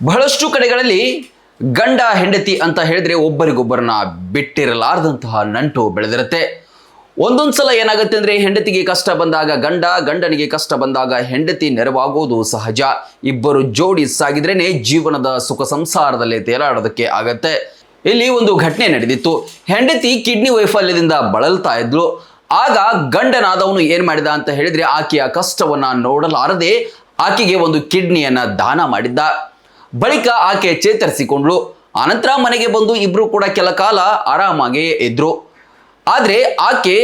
ಬಹಳಷ್ಟು ಕಡೆಗಳಲ್ಲಿ ಗಂಡ ಹೆಂಡತಿ ಅಂತ ಹೇಳಿದ್ರೆ ಒಬ್ಬರಿಗೊಬ್ಬರನ್ನ ಬಿಟ್ಟಿರಲಾರದಂತಹ ನಂಟು ಬೆಳೆದಿರುತ್ತೆ. ಒಂದೊಂದ್ಸಲ ಏನಾಗುತ್ತೆ ಅಂದ್ರೆ ಹೆಂಡತಿಗೆ ಕಷ್ಟ ಬಂದಾಗ ಗಂಡನಿಗೆ ಕಷ್ಟ ಬಂದಾಗ ಹೆಂಡತಿ ನೆರವಾಗೋದು ಸಹಜ. ಇಬ್ಬರು ಜೋಡಿ ಸಾಗಿದ್ರೇನೆ ಜೀವನದ ಸುಖ ಸಂಸಾರದಲ್ಲಿ ತೇಲಾಡೋದಕ್ಕೆ ಆಗತ್ತೆ. ಇಲ್ಲಿ ಒಂದು ಘಟನೆ ನಡೆದಿತ್ತು. ಹೆಂಡತಿ ಕಿಡ್ನಿ ವೈಫಲ್ಯದಿಂದ ಬಳಲ್ತಾ ಇದ್ಲು. ಆಗ ಗಂಡನಾದವನು ಏನ್ ಮಾಡಿದ ಅಂತ ಹೇಳಿದ್ರೆ ಆಕೆಯ ಕಷ್ಟವನ್ನ ನೋಡಲಾರದೆ ಆಕೆಗೆ ಒಂದು ಕಿಡ್ನಿಯನ್ನ ದಾನ ಮಾಡಿದ್ದ. ಬಳಿಕ ಆಕೆ ಚೇತರಿಸಿಕೊಂಡ್ಳು. ಆನಂತರ ಮನೆಗೆ ಬಂದು ಇಬ್ರು ಕೂಡ ಕೆಲ ಕಾಲ ಆರಾಮಾಗಿ ಇದ್ರು. ಆದ್ರೆ ಆಕೆ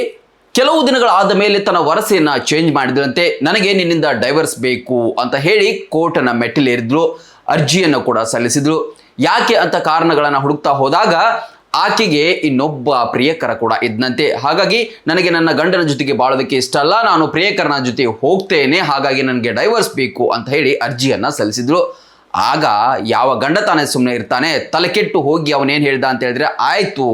ಕೆಲವು ದಿನಗಳಾದ ಮೇಲೆ ತನ್ನ ವರಸೆಯನ್ನ ಚೇಂಜ್ ಮಾಡಿದ್ರಂತೆ. ನನಗೆ ನಿನ್ನಿಂದ ಡೈವರ್ಸ್ ಬೇಕು ಅಂತ ಹೇಳಿ ಕೋರ್ಟನ ಮೆಟ್ಟಿಲೇರಿದ್ಲು. ಅರ್ಜಿಯನ್ನು ಕೂಡ ಸಲ್ಲಿಸಿದ್ಲು. ಯಾಕೆ ಅಂತ ಕಾರಣಗಳನ್ನ ಹುಡುಕ್ತಾ ಹೋದಾಗ ಆಕೆಗೆ ಇನ್ನೊಬ್ಬ ಪ್ರಿಯಕರ ಕೂಡ ಇದ್ದಂತೆ. ಹಾಗಾಗಿ ನನಗೆ ನನ್ನ ಗಂಡನ ಜೊತೆಗೆ ಬಾಳೋದಕ್ಕೆ ಇಷ್ಟ ಅಲ್ಲ, ನಾನು ಪ್ರಿಯಕರನ ಜೊತೆ ಹೋಗ್ತೇನೆ, ಹಾಗಾಗಿ ನನಗೆ ಡೈವರ್ಸ್ ಬೇಕು ಅಂತ ಹೇಳಿ ಅರ್ಜಿಯನ್ನ ಸಲ್ಲಿಸಿದ್ರು. ಆಗ ಯಾವ ಗಂಡ ತಾನೇ ಸುಮ್ಮನೆ ಇರ್ತಾನೆ? ತಲೆ ಕೆಟ್ಟು ಹೋಗಿ ಅವನೇನು ಹೇಳ್ದ ಅಂತ ಹೇಳಿದ್ರೆ, ಆಯ್ತು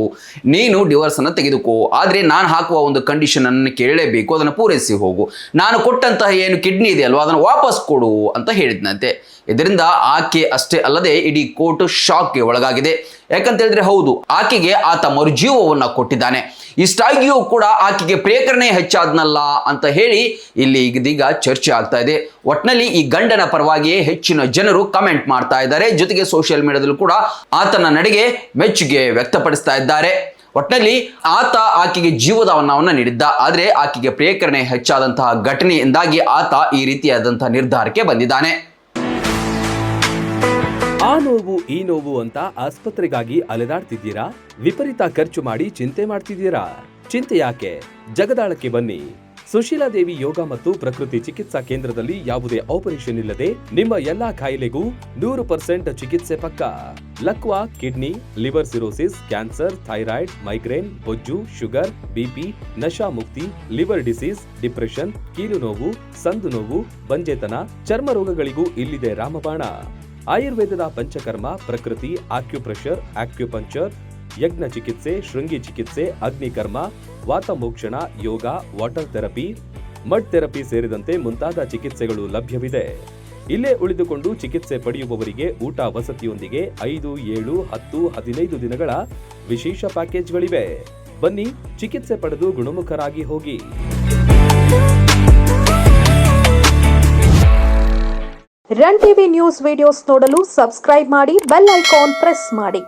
ನೀನು ಡಿವೋರ್ಸನ್ನು ತೆಗೆದುಕೋ, ಆದರೆ ನಾನು ಹಾಕುವ ಒಂದು ಕಂಡೀಷನ್ ಅನ್ನು ಕೇಳಲೇಬೇಕು, ಅದನ್ನು ಪೂರೈಸಿ ಹೋಗು, ನಾನು ಕೊಟ್ಟಂತಹ ಏನು ಕಿಡ್ನಿ ಇದೆ ಅಲ್ವಾ ಅದನ್ನು ವಾಪಸ್ ಕೊಡು ಅಂತ ಹೇಳಿದ್ನಂತೆ. ಇದರಿಂದ ಆಕೆ ಅಷ್ಟೇ ಅಲ್ಲದೆ ಇಡೀ ಕೋರ್ಟ್ ಶಾಕ್ಗೆ ಒಳಗಾಗಿದೆ. ಯಾಕಂತ ಹೇಳಿದ್ರೆ ಹೌದು, ಆಕೆಗೆ ಆತ ಮರುಜೀವವನ್ನು ಕೊಟ್ಟಿದ್ದಾನೆ. ಇಷ್ಟಾಗಿಯೂ ಕೂಡ ಆಕೆಗೆ ಪ್ರಿಯಕರನೇ ಹೆಚ್ಚಾದ್ನಲ್ಲ ಅಂತ ಹೇಳಿ ಇಲ್ಲಿ ಇದೀಗ ಚರ್ಚೆ ಆಗ್ತಾ ಇದೆ. ಒಟ್ನಲ್ಲಿ ಈ ಗಂಡನ ಪರವಾಗಿಯೇ ಹೆಚ್ಚಿನ ಜನರು ಕಮೆಂಟ್ ಮಾಡ್ತಾ ಇದ್ದಾರೆ. ಜೊತೆಗೆ ಸೋಷಿಯಲ್ ಮೀಡಿಯಾದಲ್ಲೂ ಕೂಡ ಆತನ ನಡೆಗೆ ಮೆಚ್ಚುಗೆ ವ್ಯಕ್ತಪಡಿಸ್ತಾ ಇದ್ದಾರೆ. ಒಟ್ನಲ್ಲಿ ಆತ ಆಕೆಗೆ ಜೀವದಾನವನ್ನು ನೀಡಿದ್ದ, ಆದರೆ ಆಕೆಗೆ ಪ್ರಿಯಕರನೇ ಹೆಚ್ಚಾದಂತಹ ಘಟನೆಯಿಂದಾಗಿ ಆತ ಈ ರೀತಿಯಾದಂತಹ ನಿರ್ಧಾರಕ್ಕೆ ಬಂದಿದ್ದಾನೆ. ಆ ನೋವು ಈ ನೋವು ಅಂತ ಆಸ್ಪತ್ರೆಗಾಗಿ ಅಲೆದಾಡ್ತಿದ್ದೀರಾ? ವಿಪರೀತ ಖರ್ಚು ಮಾಡಿ ಚಿಂತೆ ಮಾಡ್ತಿದ್ದೀರಾ? ಚಿಂತೆ ಯಾಕೆ? ಜಗದಾಳಕ್ಕೆ ಬನ್ನಿ. ಸುಶೀಲಾದೇವಿ ಯೋಗ ಮತ್ತು ಪ್ರಕೃತಿ ಚಿಕಿತ್ಸಾ ಕೇಂದ್ರದಲ್ಲಿ ಯಾವುದೇ ಆಪರೇಷನ್ ಇಲ್ಲದೆ ನಿಮ್ಮ ಎಲ್ಲಾ ಕಾಯಿಲೆಗೂ 100% ಚಿಕಿತ್ಸೆ ಪಕ್ಕ. ಲಕ್ವಾ, kidney, liver cirrhosis, cancer, thyroid, migraine, ಬೊಜ್ಜು, ಶುಗರ್, ಬಿಪಿ, ನಶಾ ಮುಕ್ತಿ, ಲಿವರ್ ಡಿಸೀಸ್, ಡಿಪ್ರೆಷನ್, ಕೀಲು ನೋವು, ಸಂದು ನೋವು, ಬಂಜೆತನ, ಚರ್ಮ ರೋಗಗಳಿಗೂ ಇಲ್ಲಿದೆ ರಾಮಬಾಣ. ಆಯುರ್ವೇದದ ಪಂಚಕರ್ಮ, ಪ್ರಕೃತಿ, ಆಕ್ಯುಪ್ರೆಷರ್, ಆಕ್ಯುಪಂಕ್ಚರ್, ಯಜ್ಞ ಚಿಕಿತ್ಸೆ, ಶೃಂಗಿ ಚಿಕಿತ್ಸೆ, ಅಗ್ನಿಕರ್ಮ, ವಾತಮೋಕ್ಷಣ, ಯೋಗ, ವಾಟರ್ ಥೆರಪಿ, ಮಡ್ ಥೆರಪಿ ಸೇರಿದಂತೆ ಮುಂತಾದ ಚಿಕಿತ್ಸೆಗಳು ಲಭ್ಯವಿದೆ. ಇಲ್ಲೇ ಉಳಿದುಕೊಂಡು ಚಿಕಿತ್ಸೆ ಪಡೆಯುವವರಿಗೆ ಊಟ ವಸತಿಯೊಂದಿಗೆ 5, 7, 10, 15 ದಿನಗಳ ವಿಶೇಷ ಪ್ಯಾಕೇಜ್ಗಳಿವೆ. ಬನ್ನಿ, ಚಿಕಿತ್ಸೆ ಪಡೆದು ಗುಣಮುಖರಾಗಿ ಹೋಗಿ. ರನ್ ಟಿವಿ ನ್ಯೂಸ್ ವಿಡಿಯೋಸ್ ನೋಡಲು ಸಬ್ಸ್ಕ್ರೈಬ್ ಮಾಡಿ, ಬೆಲ್ ಐಕಾನ್ ಪ್ರೆಸ್ ಮಾಡಿ.